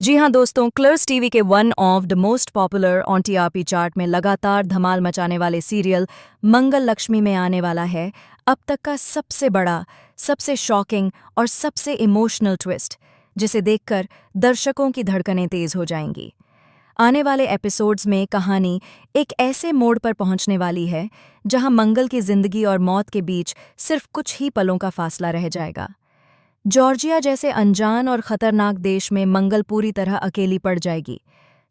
जी हाँ दोस्तों, क्लर्स टीवी के one of the most popular on TRP chart में लगातार धमाल मचाने वाले सीरियल मंगल लक्ष्मी में आने वाला है अब तक का सबसे बड़ा, सबसे शॉकिंग और सबसे इमोशनल ट्विस्ट, जिसे देखकर दर्शकों की धड़कनें तेज हो जाएंगी। आने वाले एपिसोड्स में कहानी एक ऐसे मोड़ पर पहुंचने वाली है जहां मंगल की जिंदगी और मौत के बीच सिर्फ कुछ ही पलों का फासला रह जाएगा। जॉर्जिया जैसे अनजान और खतरनाक देश में मंगल पूरी तरह अकेली पड़ जाएगी।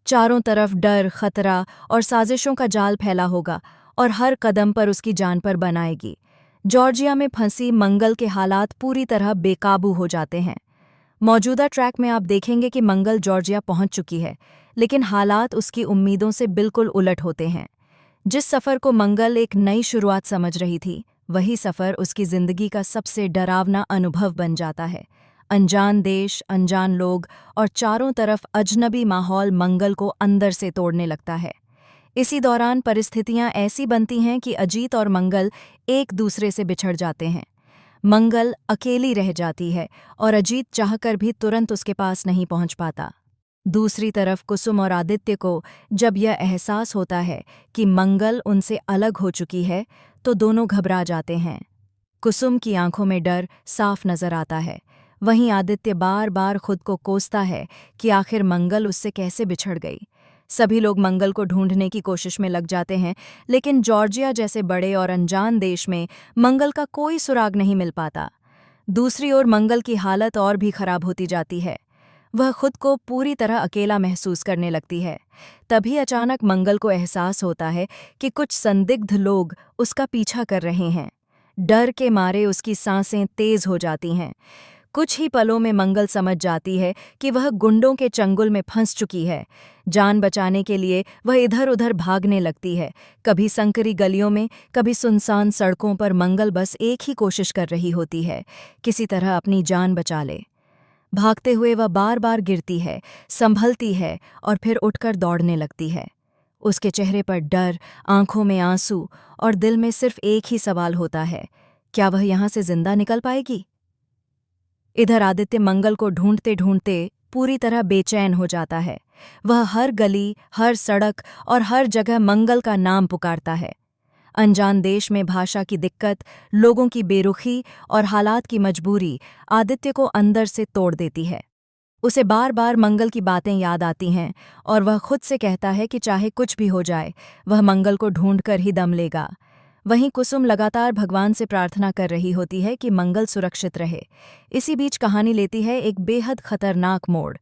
चारों तरफ डर, खतरा और साजिशों का जाल फैला होगा और हर कदम पर उसकी जान पर बनाएगी। जॉर्जिया में फंसी मंगल के हालात पूरी तरह बेकाबू हो जाते हैं। मौजूदा ट्रैक में आप देखेंगे कि मंगल जॉर्जिया पहुंच चुकी है, लेकिन हालात उसकी उम्मीदों से बिल्कुल उलट होते हैं। जिस सफ़र को मंगल एक नई शुरुआत समझ रही थी, वही सफ़र उसकी ज़िंदगी का सबसे डरावना अनुभव बन जाता है। अनजान देश, अनजान लोग और चारों तरफ अजनबी माहौल मंगल को अंदर से तोड़ने लगता है। इसी दौरान परिस्थितियां ऐसी बनती हैं कि अजीत और मंगल एक दूसरे से बिछड़ जाते हैं। मंगल अकेली रह जाती है और अजीत चाहकर भी तुरंत उसके पास नहीं पहुंच पाता। दूसरी तरफ कुसुम और आदित्य को जब यह एहसास होता है कि मंगल उनसे अलग हो चुकी है, तो दोनों घबरा जाते हैं। कुसुम की आंखों में डर साफ नजर आता है। वहीं आदित्य बार बार खुद को कोसता है कि आखिर मंगल उससे कैसे बिछड़ गई। सभी लोग मंगल को ढूंढने की कोशिश में लग जाते हैं, लेकिन जॉर्जिया जैसे बड़े और अनजान देश में मंगल का कोई सुराग नहीं मिल पाता। दूसरी ओर मंगल की हालत और भी खराब होती जाती है। वह खुद को पूरी तरह अकेला महसूस करने लगती है। तभी अचानक मंगल को एहसास होता है कि कुछ संदिग्ध लोग उसका पीछा कर रहे हैं। डर के मारे उसकी सांसें तेज हो जाती हैं। कुछ ही पलों में मंगल समझ जाती है कि वह गुंडों के चंगुल में फंस चुकी है। जान बचाने के लिए वह इधर उधर भागने लगती है। कभी संकरी गलियों में, कभी सुनसान सड़कों पर मंगल बस एक ही कोशिश कर रही होती है, किसी तरह अपनी जान बचा ले। भागते हुए वह बार बार गिरती है, संभलती है और फिर उठकर दौड़ने लगती है। उसके चेहरे पर डर, आंखों में आंसू और दिल में सिर्फ एक ही सवाल होता है, क्या वह यहाँ से जिंदा निकल पाएगी? इधर आदित्य मंगल को ढूंढते ढूंढते पूरी तरह बेचैन हो जाता है। वह हर गली, हर सड़क और हर जगह मंगल का नाम पुकारता है। अनजान देश में भाषा की दिक्कत, लोगों की बेरुखी और हालात की मजबूरी आदित्य को अंदर से तोड़ देती है। उसे बार बार मंगल की बातें याद आती हैं और वह खुद से कहता है कि चाहे कुछ भी हो जाए, वह मंगल को ढूंढकर ही दम लेगा। वहीं कुसुम लगातार भगवान से प्रार्थना कर रही होती है कि मंगल सुरक्षित रहे। इसी बीच कहानी लेती है एक बेहद खतरनाक मोड़।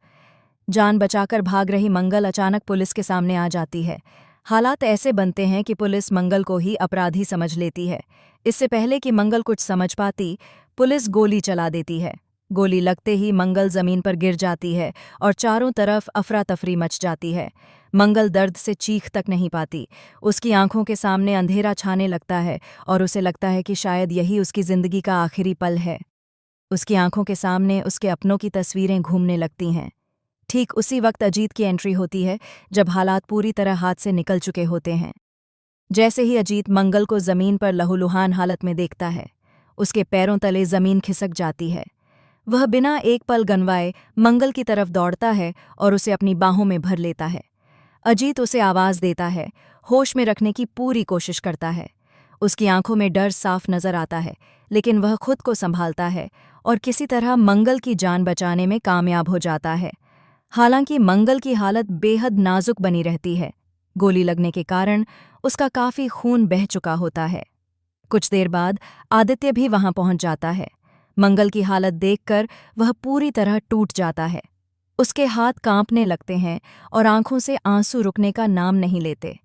जान बचाकर भाग रही मंगल अचानक पुलिस के सामने आ जाती है। हालात ऐसे बनते हैं कि पुलिस मंगल को ही अपराधी समझ लेती है। इससे पहले कि मंगल कुछ समझ पाती, पुलिस गोली चला देती है। गोली लगते ही मंगल जमीन पर गिर जाती है और चारों तरफ अफरा तफरी मच जाती है। मंगल दर्द से चीख तक नहीं पाती। उसकी आंखों के सामने अंधेरा छाने लगता है और उसे लगता है कि शायद यही उसकी जिंदगी का आखिरी पल है। उसकी आंखों के सामने उसके अपनों की तस्वीरें घूमने लगती हैं। ठीक उसी वक्त अजीत की एंट्री होती है, जब हालात पूरी तरह हाथ से निकल चुके होते हैं। जैसे ही अजीत मंगल को जमीन पर लहूलुहान हालत में देखता है, उसके पैरों तले जमीन खिसक जाती है। वह बिना एक पल गंवाए मंगल की तरफ दौड़ता है और उसे अपनी बाहों में भर लेता है। अजीत उसे आवाज देता है, होश में रखने की पूरी कोशिश करता है। उसकी आंखों में डर साफ नजर आता है, लेकिन वह खुद को संभालता है और किसी तरह मंगल की जान बचाने में कामयाब हो जाता है। हालांकि मंगल की हालत बेहद नाजुक बनी रहती है। गोली लगने के कारण उसका काफी खून बह चुका होता है। कुछ देर बाद आदित्य भी वहां पहुंच जाता है। मंगल की हालत देखकर वह पूरी तरह टूट जाता है। उसके हाथ कांपने लगते हैं और आंखों से आंसू रुकने का नाम नहीं लेते।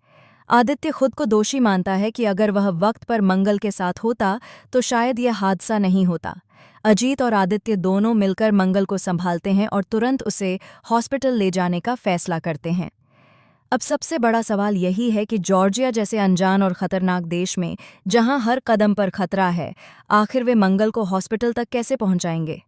आदित्य खुद को दोषी मानता है कि अगर वह वक्त पर मंगल के साथ होता तो शायद यह हादसा नहीं होता। अजीत और आदित्य दोनों मिलकर मंगल को संभालते हैं और तुरंत उसे हॉस्पिटल ले जाने का फैसला करते हैं। अब सबसे बड़ा सवाल यही है कि जॉर्जिया जैसे अनजान और खतरनाक देश में, जहां हर कदम पर खतरा है, आखिर वे मंगल को हॉस्पिटल तक कैसे पहुंचाएंगे?